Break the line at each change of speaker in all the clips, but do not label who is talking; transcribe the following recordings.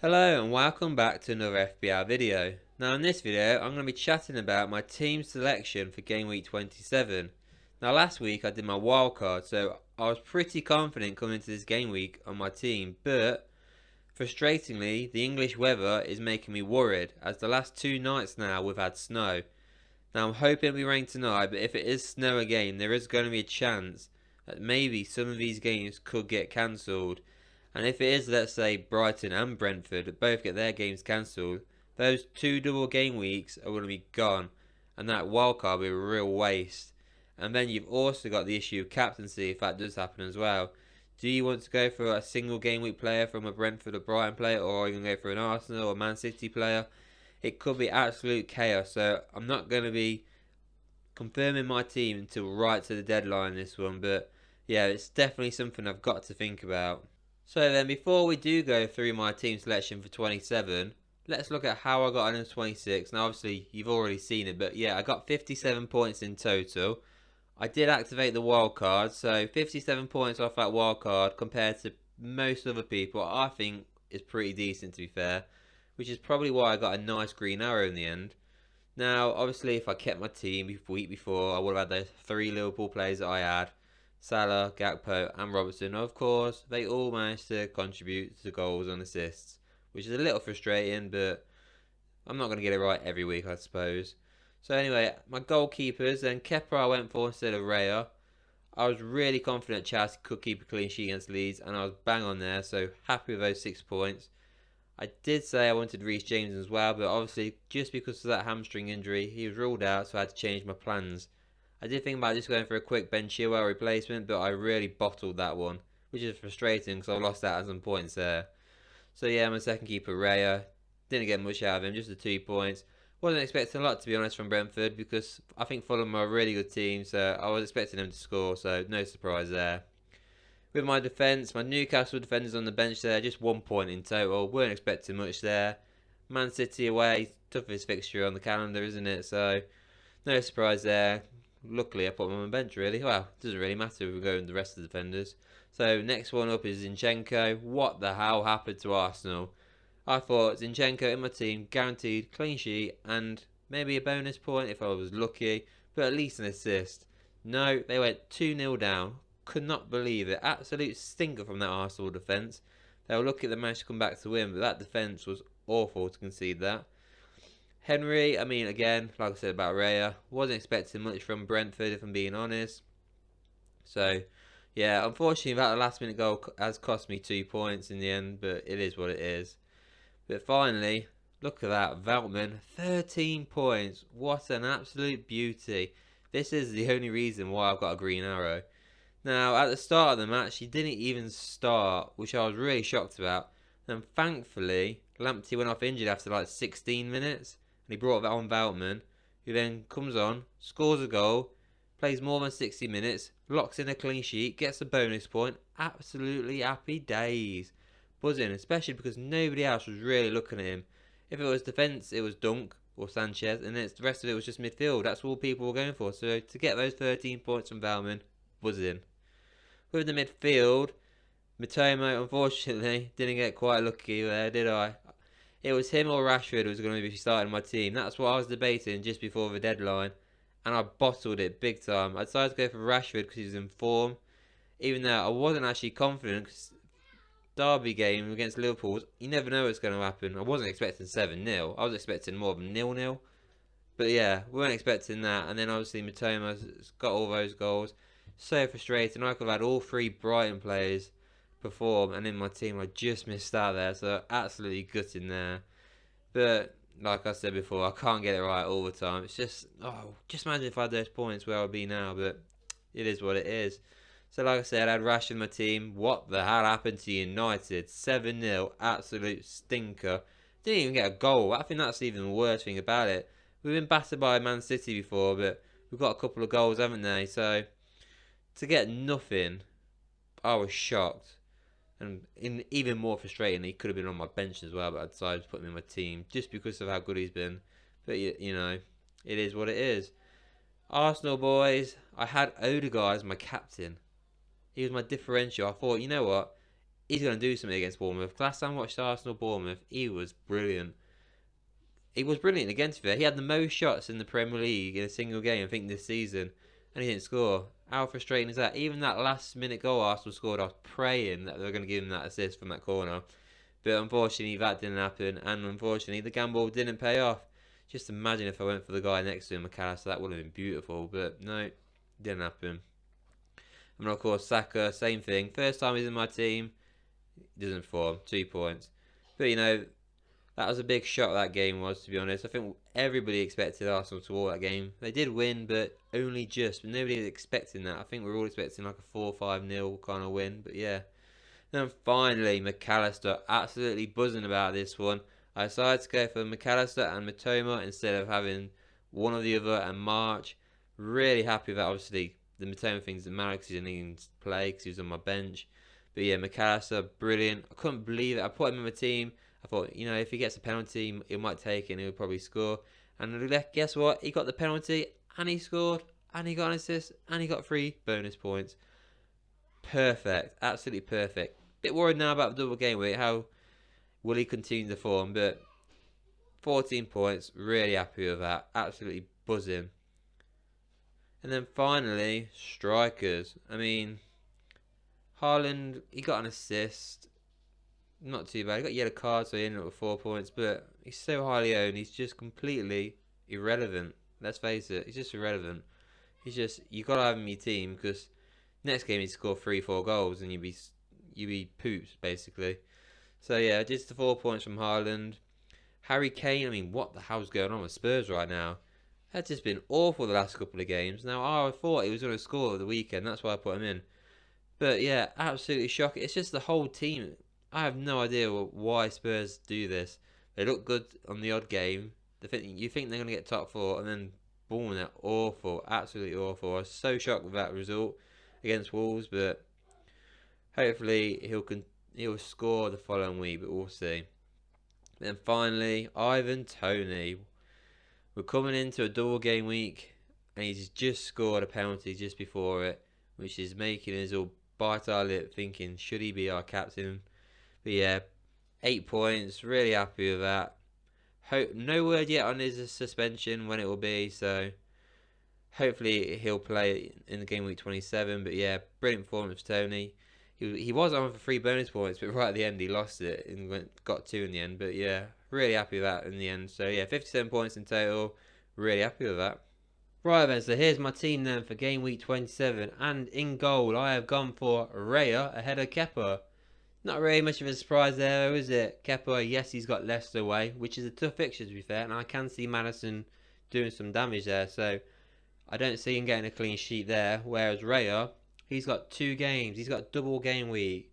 Hello and welcome back to another FPL video. Now in this video I'm going to be chatting about my team selection for game week 27. Now last week I did my wildcard, so I was pretty confident coming into this game week on my team, but frustratingly the English weather is making me worried, as the last 2 nights now we've had snow. Now I'm hoping it'll be rain tonight, but if it is snow again there is going to be a chance that maybe some of these games could get cancelled. And if it is, let's say, Brighton and Brentford both get their games cancelled, those 2 double game weeks are going to be gone, and that wildcard will be a real waste. And then you've also got the issue of captaincy if that does happen as well. Do you want to go for a single game week player from a Brentford or Brighton player, or are you going to go for an Arsenal or Man City player? It could be absolute chaos, so I'm not going to be confirming my team until right to the deadline this one, but yeah, it's definitely something I've got to think about. So then, before we do go through my team selection for 27, let's look at how I got on in 26. Now obviously you've already seen it, but yeah, I got 57 points in total. I did activate the wild card, so 57 points off that wild card compared to most other people I think is pretty decent, to be fair, which is probably why I got a nice green arrow in the end. Now obviously if I kept my team the week before, I would have had those 3 Liverpool players that I had: Salah, Gakpo and Robertson. Of course, they all managed to contribute to goals and assists, which is a little frustrating, but I'm not going to get it right every week, I suppose. So anyway, my goalkeepers, then Kepa I went for instead of Raya. I was really confident Chelsea could keep a clean sheet against Leeds, and I was bang on there, so happy with those 6 points. I did say I wanted Reece James as well, but obviously just because of that hamstring injury, he was ruled out, so I had to change my plans. I did think about just going for a quick Ben Chilwell replacement, but I really bottled that one, which is frustrating because I lost out on some points there. So yeah, my second keeper, Raya, didn't get much out of him, just the 2 points. Wasn't expecting a lot, to be honest, from Brentford, because I think Fulham are a really good team, so I was expecting them to score, so no surprise there. With my defence, my Newcastle defenders on the bench there, just 1 point in total. Weren't expecting much there. Man City away, toughest fixture on the calendar, isn't it? So no surprise there. Luckily, I put them on the bench, really. Well, it doesn't really matter if we go with the rest of the defenders. So next one up is Zinchenko. What the hell happened to Arsenal? I thought Zinchenko in my team, guaranteed clean sheet and maybe a bonus point if I was lucky, but at least an assist. No, they went 2-0 down. Could not believe it. Absolute stinker from that Arsenal defence. They were lucky they managed to come back to win, but that defence was awful to concede that. Henry, I mean, again, like I said about Raya, wasn't expecting much from Brentford, if I'm being honest. So, yeah, unfortunately, that last minute goal has cost me 2 points in the end, but it is what it is. But finally, look at that, Veltman, 13 points. What an absolute beauty. This is the only reason why I've got a green arrow. Now, at the start of the match, he didn't even start, which I was really shocked about. And thankfully, Lamptey went off injured after like 16 minutes, and he brought on Veltman, who then comes on, scores a goal, plays more than 60 minutes, locks in a clean sheet, gets a bonus point. Absolutely happy days. Buzzing, especially because nobody else was really looking at him. If it was defence, it was Dunk or Sanchez, and the rest of it was just midfield. That's all people were going for. So to get those 13 points from Veltman, buzzing. With the midfield, Matoma unfortunately didn't get quite lucky there, did I? It was him or Rashford who was going to be starting my team. That's what I was debating just before the deadline, and I bottled it big time. I decided to go for Rashford because he was in form, even though I wasn't actually confident. Cause Derby game against Liverpool, you never know what's going to happen. I wasn't expecting 7-0. I was expecting more than 0-0. But yeah, we weren't expecting that. And then obviously Matoma's got all those goals. So frustrating. I could have had all 3 Brighton players perform, and in my team I just missed out there. So absolutely gutting there. But like I said before, I can't get it right all the time. It's just, just imagine if I had those points where I would be now. But it is what it is. So like I said, I had Rash in my team. What the hell happened to United? 7-0, absolute stinker. Didn't even get a goal. I think that's even the worst thing about it. We've been battered by Man City before, but we've got a couple of goals, haven't they? So to get nothing, I was shocked. And even more frustrating, he could have been on my bench as well, but I decided to put him in my team just because of how good he's been. But you know, it is what it is. Arsenal boys, I had Odegaard as my captain. He was my differential. I thought, you know what? he's going to do something against Bournemouth. Last time I watched Arsenal Bournemouth, he was brilliant. He was brilliant against it. He had the most shots in the Premier League in a single game, I think, this season, and he didn't score. How frustrating is that? Even that last minute goal Arsenal scored, I was praying that they were going to give him that assist from that corner. But unfortunately, that didn't happen, and unfortunately, the gamble didn't pay off. Just imagine if I went for the guy next to him, McAllister, that would have been beautiful, but no, didn't happen. And of course, Saka, same thing. First time he's in my team, doesn't perform, 2 points. But you know, that was a big shock that game was, to be honest. I think everybody expected Arsenal to win that game. They did win, but only just. But nobody was expecting that. I think we were all expecting like a 4-5-0 kind of win, but yeah. Then finally, McAllister, absolutely buzzing about this one. I decided to go for McAllister and Matoma instead of having one or the other and March. Really happy with that. Obviously, the Matoma things didn't matter because he didn't even play because he was on my bench. But yeah, McAllister, brilliant. I couldn't believe it. I put him in my team. I thought, you know, if he gets a penalty, he might take it and he'll probably score. And guess what? He got the penalty and he scored and he got an assist and he got 3 bonus points. Perfect. Absolutely perfect. Bit worried now about the double game week. How will he continue the form? But 14 points. Really happy with that. Absolutely buzzing. And then finally, strikers. I mean, Haaland, he got an assist. Not too bad. He got a yellow card, so he ended up with 4 points. But he's so highly owned. He's just completely irrelevant. Let's face it. He's just irrelevant. He's just, you got to have him in your team because next game he'd score 3-4 goals and you'd be poops basically. So yeah, just the 4 points from Haaland. Harry Kane, I mean, what the hell's going on with Spurs right now? That's just been awful the last couple of games. Now I thought he was going to score the weekend, that's why I put him in. But yeah, absolutely shocking. It's just the whole team. I have no idea why Spurs do this. They look good on the odd game. You think they're going to get top 4 and then boom, they're awful, absolutely awful. I was so shocked with that result against Wolves, but hopefully he'll score the following week, but we'll see. Then finally, Ivan Toney. We're coming into a double game week, and he's just scored a penalty just before it, which is making us all bite our lip, thinking should he be our captain? But yeah, 8 points. Really happy with that. No word yet on his suspension when it will be, so hopefully he'll play in the game week 27. But yeah, brilliant performance for Toney. He was on for 3 bonus points, but right at the end he lost it and got 2 in the end. But yeah, really happy with that in the end. So yeah, 57 points in total. Really happy with that. Right then, so here's my team then for game week 27. And in goal, I have gone for Raya ahead of Kepa. Not really much of a surprise there, is it? Kepa, yes, he's got Leicester away, which is a tough fixture to be fair. And I can see Maddison doing some damage there. So I don't see him getting a clean sheet there. Whereas Raya, he's got 2 games. He's got double game week.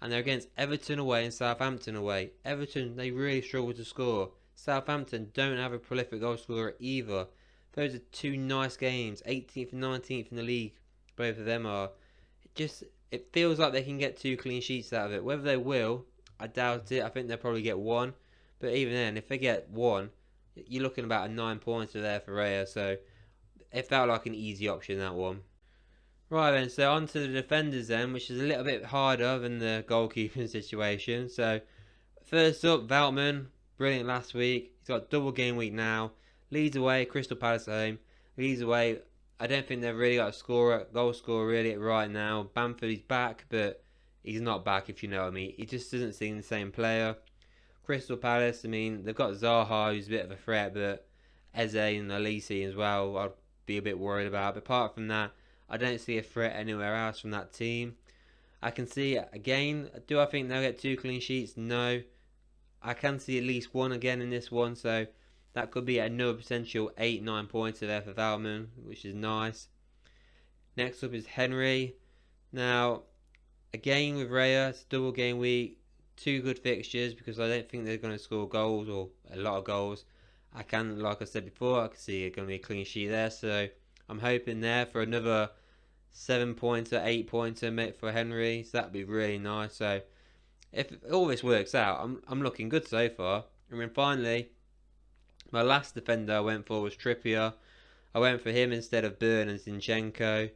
And they're against Everton away and Southampton away. Everton, they really struggle to score. Southampton don't have a prolific goal scorer either. Those are 2 nice games. 18th and 19th in the league. Both of them are. It feels like they can get 2 clean sheets out of it. Whether they will, I doubt it. I think they'll probably get 1. But even then, if they get 1, you're looking about a 9 pointer there for Raya. So it felt like an easy option, that one. Right then, so on to the defenders then, which is a little bit harder than the goalkeeping situation. So first up, Veltman, brilliant last week. He's got double game week now. Leeds away, Crystal Palace at home. Leeds away, I don't think they've really got a goal scorer really right now. Bamford is back, but he's not back if you know what I mean. He just doesn't seem the same player. Crystal Palace, I mean, they've got Zaha, who's a bit of a threat, but Eze and Elise as well, I'd be a bit worried about. But apart from that, I don't see a threat anywhere else from that team. I can see, again, do I think they'll get 2 clean sheets? No. I can see at least 1 again in this one, so that could be another potential 8-9 pointer there for Valman, which is nice. Next up is Henry. Now, again with Raya, it's double game week. 2 good fixtures because I don't think they're going to score goals or a lot of goals. Like I said before, I can see it going to be a clean sheet there, so I'm hoping there for another 7 pointer, 8 pointer for Henry. So that'd be really nice. So if all this works out, I'm looking good so far. And then finally, my last defender I went for was Trippier. I went for him instead of Burn and Zinchenko.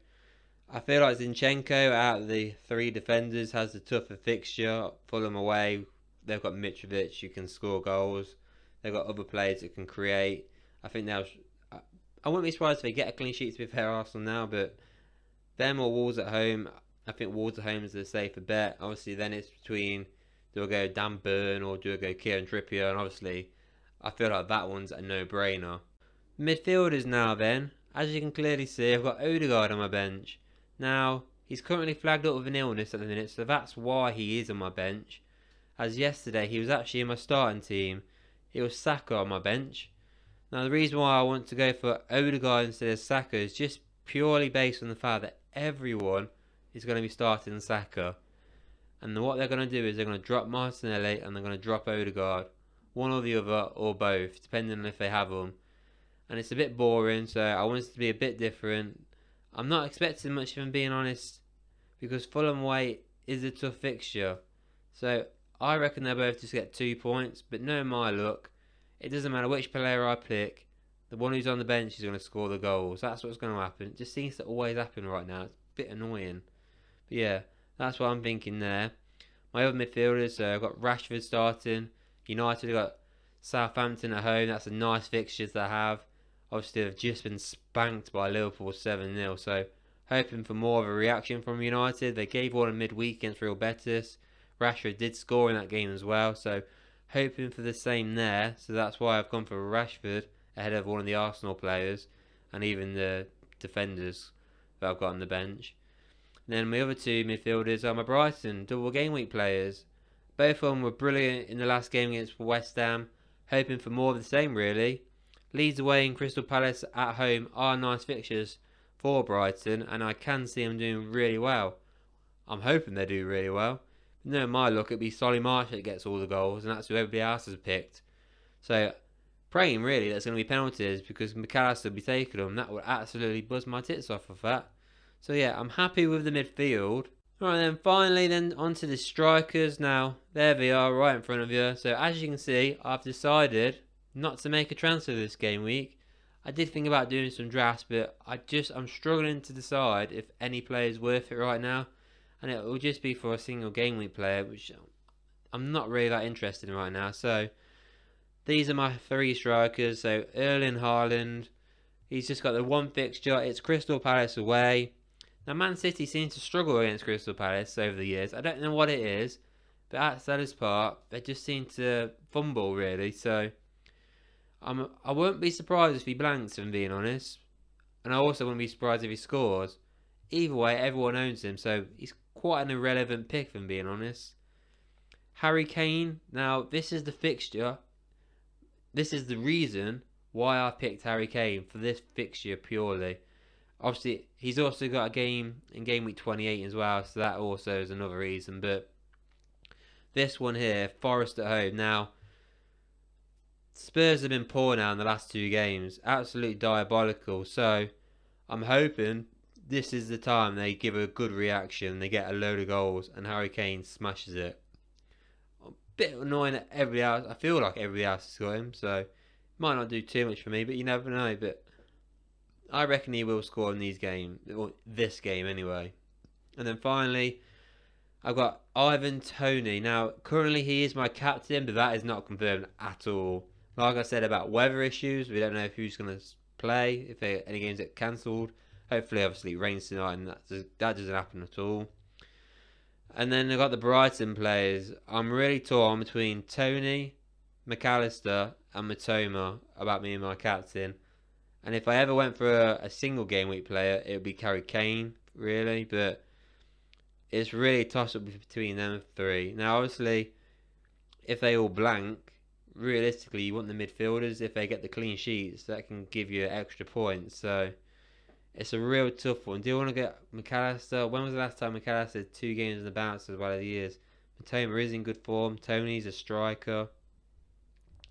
I feel like Zinchenko out of the three defenders has the tougher fixture. Fulham away, they've got Mitrovic who can score goals. They've got other players that can create. I think they'll. I wouldn't be surprised if they get a clean sheet to be fair Arsenal now, but them or Wolves at home. I think Wolves at home is the safer bet. Obviously, then it's between do I go Dan Burn or do I go Kieran Trippier, and obviously, I feel like that one's a no-brainer. Midfielders now then. As you can clearly see, I've got Odegaard on my bench. Now, he's currently flagged up with an illness at the minute, so that's why he is on my bench. As yesterday, he was actually in my starting team. It was Saka on my bench. Now, the reason why I want to go for Odegaard instead of Saka is just purely based on the fact that everyone is going to be starting Saka. And what they're going to do is they're going to drop Martinelli and they're going to drop Odegaard. One or the other, or both, depending on if they have them. And it's a bit boring, so I want it to be a bit different. I'm not expecting much if I'm being honest, because Fulham away is a tough fixture. So I reckon they'll both just get 2 points, but knowing my luck, it doesn't matter which player I pick, the one who's on the bench is going to score the goals. That's what's going to happen. It just seems to always happen right now. It's a bit annoying. But yeah, that's what I'm thinking there. My other midfielders, I've got Rashford starting. United have got Southampton at home. That's a nice fixture to have. Obviously, they've just been spanked by Liverpool 7-0, so hoping for more of a reaction from United. They gave one in midweek against Real Betis. Rashford did score in that game as well, so hoping for the same there. So that's why I've gone for Rashford ahead of one of the Arsenal players and even the defenders that I've got on the bench. And then my other two midfielders are my Brighton double game week players. Both of them were brilliant in the last game against West Ham. Hoping for more of the same, really. Leeds away and Crystal Palace at home are nice fixtures for Brighton, and I can see them doing really well. I'm hoping they do really well. But no, my luck, it'd be Solly March that gets all the goals, and that's who everybody else has picked. So, praying really there's going to be penalties, because McAllister will be taking them. That would absolutely buzz my tits off of that. So yeah, I'm happy with the midfield. Alright then, finally then onto the strikers. Now, there they are right in front of you. So as you can see, I've decided not to make a transfer this game week. I did think about doing some drafts, but I'm struggling to decide if any player is worth it right now. And it will just be for a single game week player, which I'm not really that interested in right now. So, these are my three strikers. So, Erling Haaland, he's just got the one fixture. It's Crystal Palace away. Now, Man City seems to struggle against Crystal Palace over the years. I don't know what it is, but at Selhurst Park, they just seem to fumble, really. So, I won't be surprised if he blanks, if I'm being honest. And I also wouldn't be surprised if he scores. Either way, everyone owns him, so he's quite an irrelevant pick, if I'm being honest. Harry Kane, now, this is the fixture. This is the reason why I picked Harry Kane for this fixture purely. Obviously, he's also got a game in game week 28 as well, so that also is another reason. But this one here, Forest at home. Now, Spurs have been poor now in the last two games. Absolutely diabolical. So, I'm hoping this is the time they give a good reaction. They get a load of goals and Harry Kane smashes it. A bit annoying that everybody else. I feel like everybody else has got him. So, might not do too much for me, but you never know. But I reckon he will score in these games, or this game anyway. And then finally, I've got Ivan Toney. Now, currently he is my captain, but that is not confirmed at all. Like I said about weather issues, we don't know who's going to play, if any games get cancelled. Hopefully, obviously, it rains tonight, and that doesn't happen at all. And then I've got the Brighton players. I'm really torn between Toney, McAllister, and Matoma about me and my captain. And if I ever went for a single game week player, it would be Harry Kane, really. But it's really a toss-up between them three. Now, obviously, if they all blank, realistically, you want the midfielders. If they get the clean sheets, that can give you extra points. So, it's a real tough one. Do you want to get McAllister? When was the last time McAllister had 2 games in the bounce as well as he is? Matoma is in good form. Toney's a striker.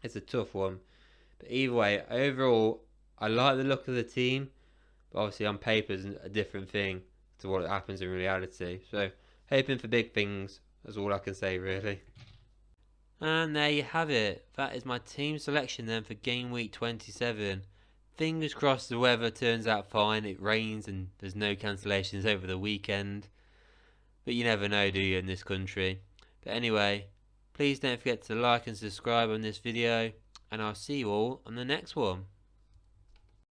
It's a tough one. But either way, overall, I like the look of the team, but obviously on paper is a different thing to what happens in reality. So, hoping for big things is all I can say, really. And there you have it. That is my team selection then for game week 27. Fingers crossed the weather turns out fine, it rains and there's no cancellations over the weekend. But you never know, do you, in this country? But anyway, please don't forget to like and subscribe on this video, and I'll see you all on the next one.